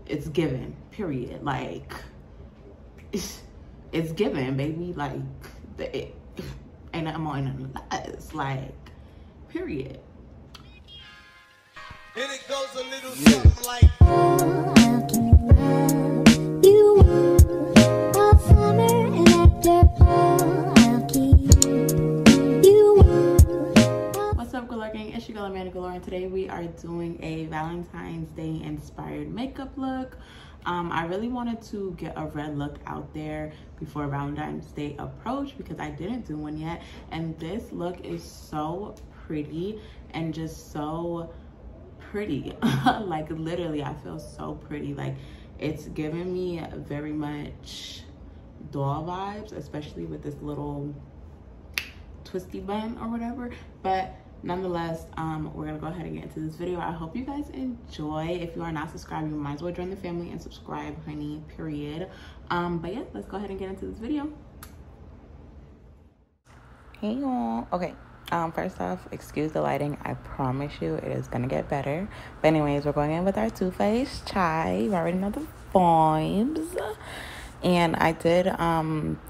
it's given, period. Like, it's given, baby. Like, ain't nothing more, ain't nothing less. Like, period. And it goes a little something like What's up, Galore Gang? It's your girl Amanda Galore, and today we are doing a Valentine's Day inspired makeup look. I really wanted to get a red look out there before Valentine's Day approached because I didn't do one yet, and this look is so pretty and just so pretty. Like, literally, I feel so pretty. Like, it's giving me very much doll vibes, especially with this little twisty bun or whatever. But nonetheless, we're gonna go ahead and get into this video. I hope you guys enjoy. If you are not subscribed, you might as well join the family and subscribe, honey, period. But yeah, let's go ahead and get into this video. Hey y'all. Okay, first off, excuse the lighting. I promise you it is gonna get better. But anyways, we're going in with our Too Faced chai. You already know the vibes. And I did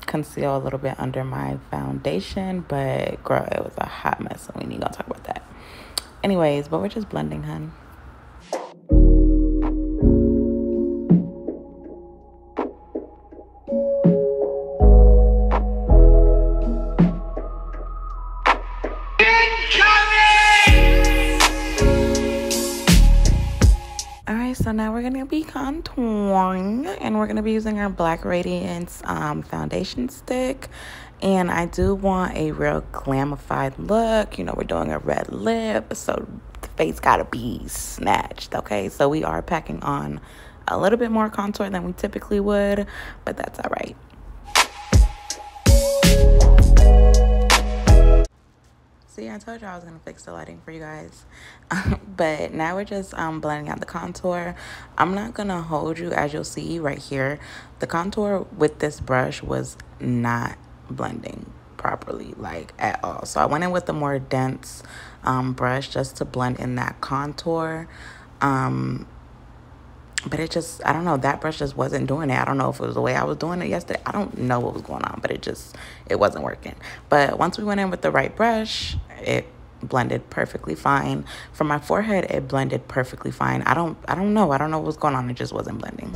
conceal a little bit under my foundation, but girl, it was a hot mess, so we ain't gonna talk about that. Anyways, but we're just blending, hun. So now we're gonna be contouring, and we're gonna be using our Black Radiance foundation stick. And I do want a real glamified look. You know, we're doing a red lip, so the face gotta be snatched, okay? So we are packing on a little bit more contour than we typically would, but that's all right. See, I told you I was going to fix the lighting for you guys. But now we're just blending out the contour. I'm not going to hold you, as you'll see right here. The contour with this brush was not blending properly, like, at all. So I went in with a more dense brush just to blend in that contour. But it just, I don't know, that brush just wasn't doing it. I don't know if it was the way I was doing it yesterday. I don't know what was going on, but it wasn't working. But once we went in with the right brush, it blended perfectly fine. For my forehead, it blended perfectly fine. I don't know what was going on. It just wasn't blending.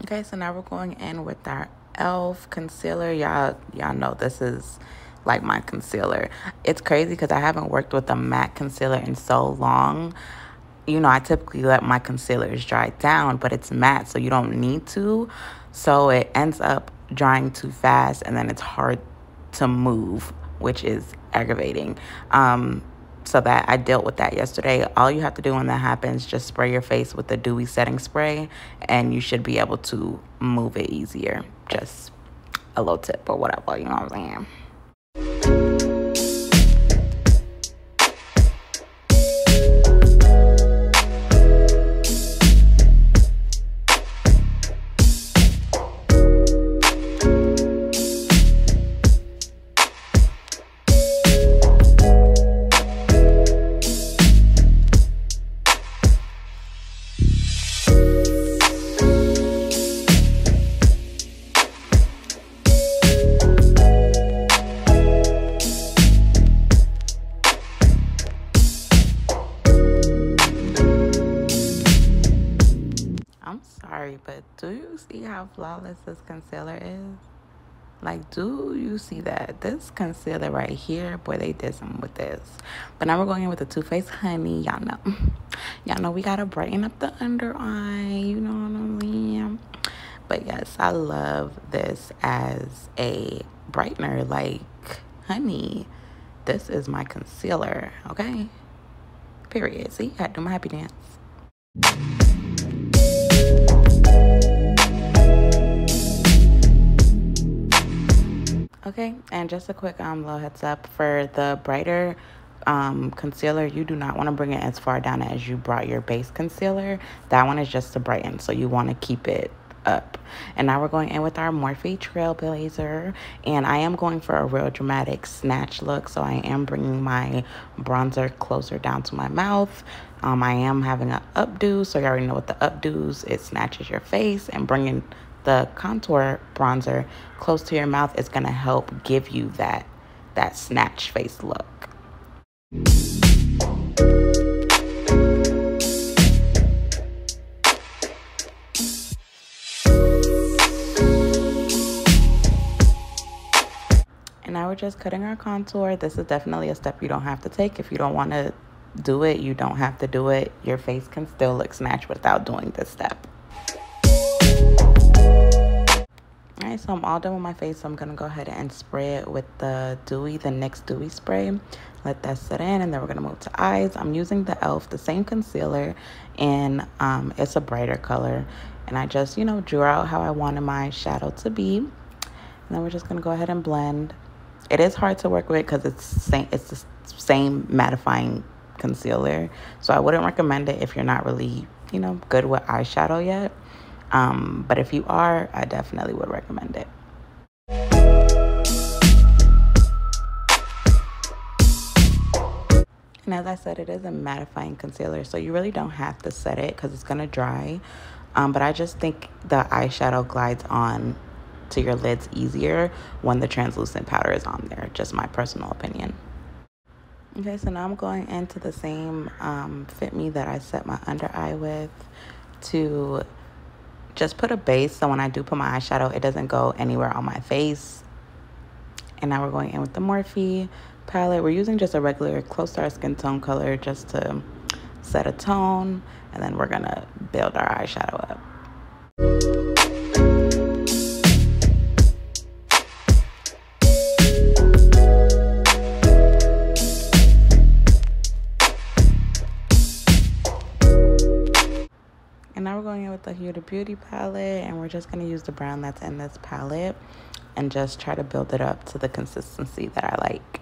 Okay, so now we're going in with our e.l.f. concealer. Y'all know this is like my concealer. It's crazy because I haven't worked with a matte concealer in so long. You know, I typically let my concealers dry down, but it's matte, so you don't need to. So it ends up drying too fast, and then it's hard to move, which is aggravating. So that I dealt with that yesterday. All you have to do when that happens, just spray your face with the dewy setting spray, and you should be able to move it easier. Just a little tip or whatever, you know what I'm saying? But do you see how flawless this concealer is? Like, do you see that? This concealer right here, boy, they did something with this. But now we're going in with the Too Faced Honey. Y'all know we gotta brighten up the under eye, you know what I mean? But yes, I love this as a brightener. Like, honey, this is my concealer, okay? Period. See, I do my happy dance. Okay, and just a quick little heads up for the brighter concealer, you do not want to bring it as far down as you brought your base concealer. That one is just to brighten, so you want to keep it up. And now we're going in with our Morphe Trailblazer, and I am going for a real dramatic snatch look, so I am bringing my bronzer closer down to my mouth. I am having an updo, so you already know what the updoes, it snatches your face, and bringing the contour bronzer close to your mouth is going to help give you that snatch face look. And now we're just cutting our contour. This is definitely a step you don't have to take. If you don't want to do it, you don't have to do it. Your face can still look snatched without doing this step. All right, so I'm all done with my face, so I'm going to go ahead and spray it with the NYX Dewy Spray. Let that set in, and then we're going to move to eyes. I'm using the e.l.f., the same concealer, and it's a brighter color. And I just, drew out how I wanted my shadow to be. And then we're just going to go ahead and blend. It is hard to work with because it's the same mattifying concealer. So I wouldn't recommend it if you're not really, good with eyeshadow yet. But if you are, I definitely would recommend it. And as I said, it is a mattifying concealer, so you really don't have to set it because it's going to dry. But I just think the eyeshadow glides on to your lids easier when the translucent powder is on there. Just my personal opinion. Okay, so now I'm going into the same Fit Me that I set my under eye with to just put a base, so when I do put my eyeshadow, it doesn't go anywhere on my face. And now we're going in with the Morphe palette. We're using just a regular close to our skin tone color just to set a tone, and then we're gonna build our eyeshadow up. And now we're going in with the Huda Beauty palette, and we're just going to use the brown that's in this palette and just try to build it up to the consistency that I like.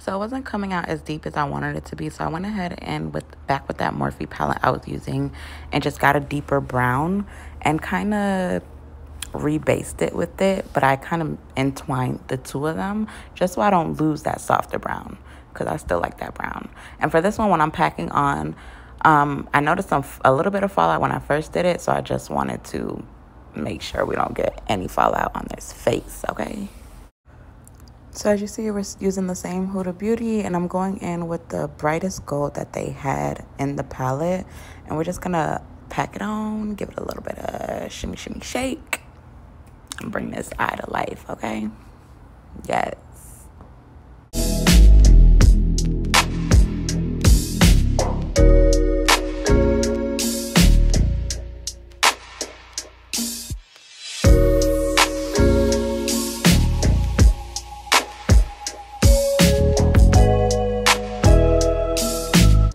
So it wasn't coming out as deep as I wanted it to be, so I went ahead and back with that Morphe palette I was using and just got a deeper brown and kind of rebased it with it, but I kind of entwined the two of them just so I don't lose that softer brown, because I still like that brown. And for this one, when I'm packing on, I noticed a little bit of fallout when I first did it, so I just wanted to make sure we don't get any fallout on this face, okay? So as you see, we're using the same Huda Beauty, and I'm going in with the brightest gold that they had in the palette, and we're just gonna pack it on, give it a little bit of shimmy shimmy shake, and bring this eye to life, okay? Yes.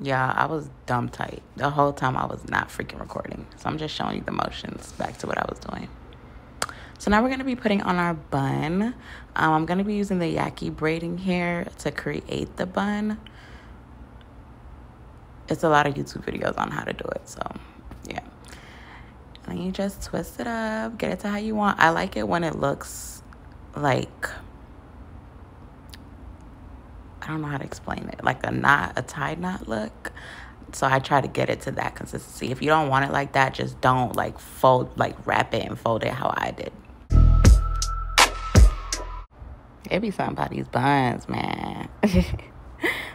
Yeah, I was dumb tight. The whole time I was not freaking recording. So I'm just showing you the motions back to what I was doing. So now we're going to be putting on our bun. I'm going to be using the Yaki braiding hair to create the bun. It's a lot of YouTube videos on how to do it. So, yeah. And you just twist it up. Get it to how you want. I like it when it looks like... I don't know how to explain it, like a knot, a tied knot look. So I try to get it to that consistency. If you don't want it like that, just don't like wrap it and fold it how I did. It be something about these buns, man.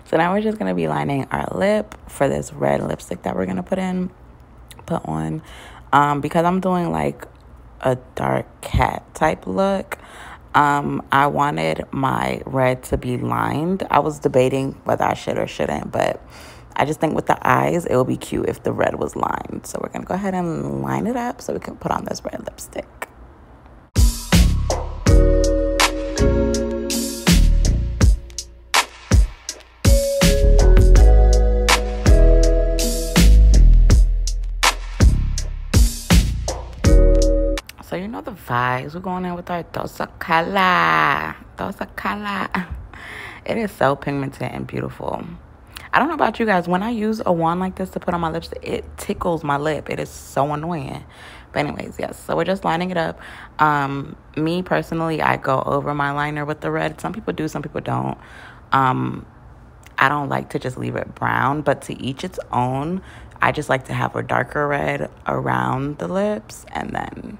So now we're just gonna be lining our lip for this red lipstick that we're gonna put on. Because I'm doing like a dark cat type look. I wanted my red to be lined. I was debating whether I should or shouldn't, but I just think with the eyes, it would be cute if the red was lined. So we're going to go ahead and line it up so we can put on this red lipstick. So you know the vibes. We're going in with our Dosa Color. Dosa Color. It is so pigmented and beautiful. I don't know about you guys. When I use a wand like this to put on my lips, it tickles my lip. It is so annoying. But anyways, yes. So we're just lining it up. Me personally, I go over my liner with the red. Some people do, some people don't. I don't like to just leave it brown, but to each its own. I just like to have a darker red around the lips and then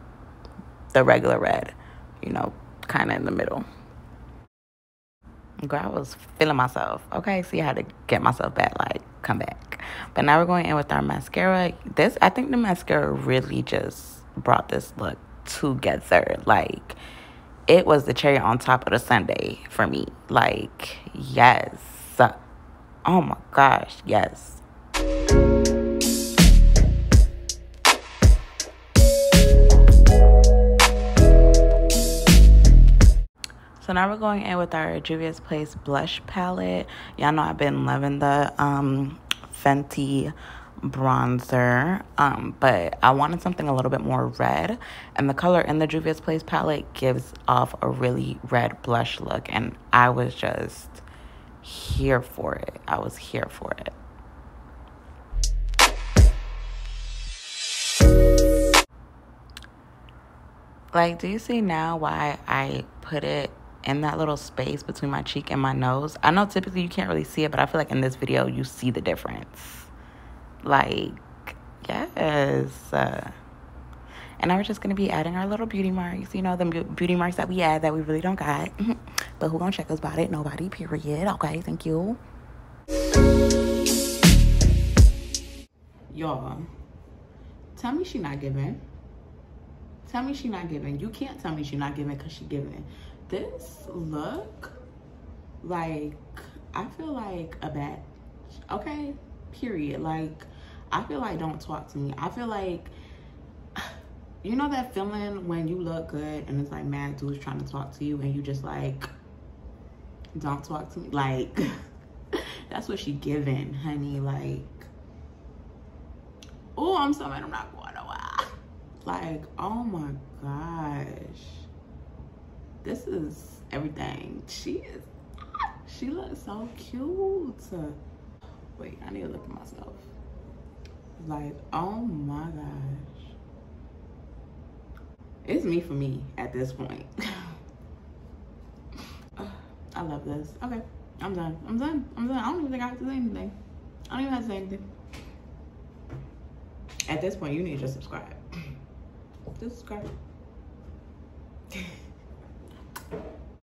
the regular red, you know, kind of in the middle. Girl, I was feeling myself. Okay, see, I had to get myself back, like, come back. But now we're going in with our mascara. I think the mascara really just brought this look together. Like, it was the cherry on top of the sundae for me. Like, yes. Oh my gosh, yes. So now we're going in with our Juvia's Place blush palette. Y'all know I've been loving the Fenty bronzer, but I wanted something a little bit more red, and the color in the Juvia's Place palette gives off a really red blush look, and I was just here for it. I was here for it. Like, do you see now why I put it in that little space between my cheek and my nose? I know typically you can't really see it, but I feel like in this video you see the difference. Like, yes. And now we're just going to be adding our little beauty marks. You know, the beauty marks that we add that we really don't got. But who gonna check us about it? Nobody, period. Okay, thank you. Y'all, tell me she not giving. Tell me she not giving. You can't tell me she not giving because she giving. This look, like, I feel like a bitch. Okay, period. Like, I feel like don't talk to me. I feel like, you know that feeling when you look good and it's like mad dudes trying to talk to you and you just like, don't talk to me. Like, that's what she giving, honey. Like, oh, I'm so mad I'm not going nowhere. Like, oh my gosh. This is everything. She looks so cute. Wait, I need to look at myself. Like, oh my gosh. It's me for me at this point. I love this. Okay, I'm done. I'm done. I don't even think I have to say anything. I don't even have to say anything. At this point, you need to just subscribe. Just subscribe.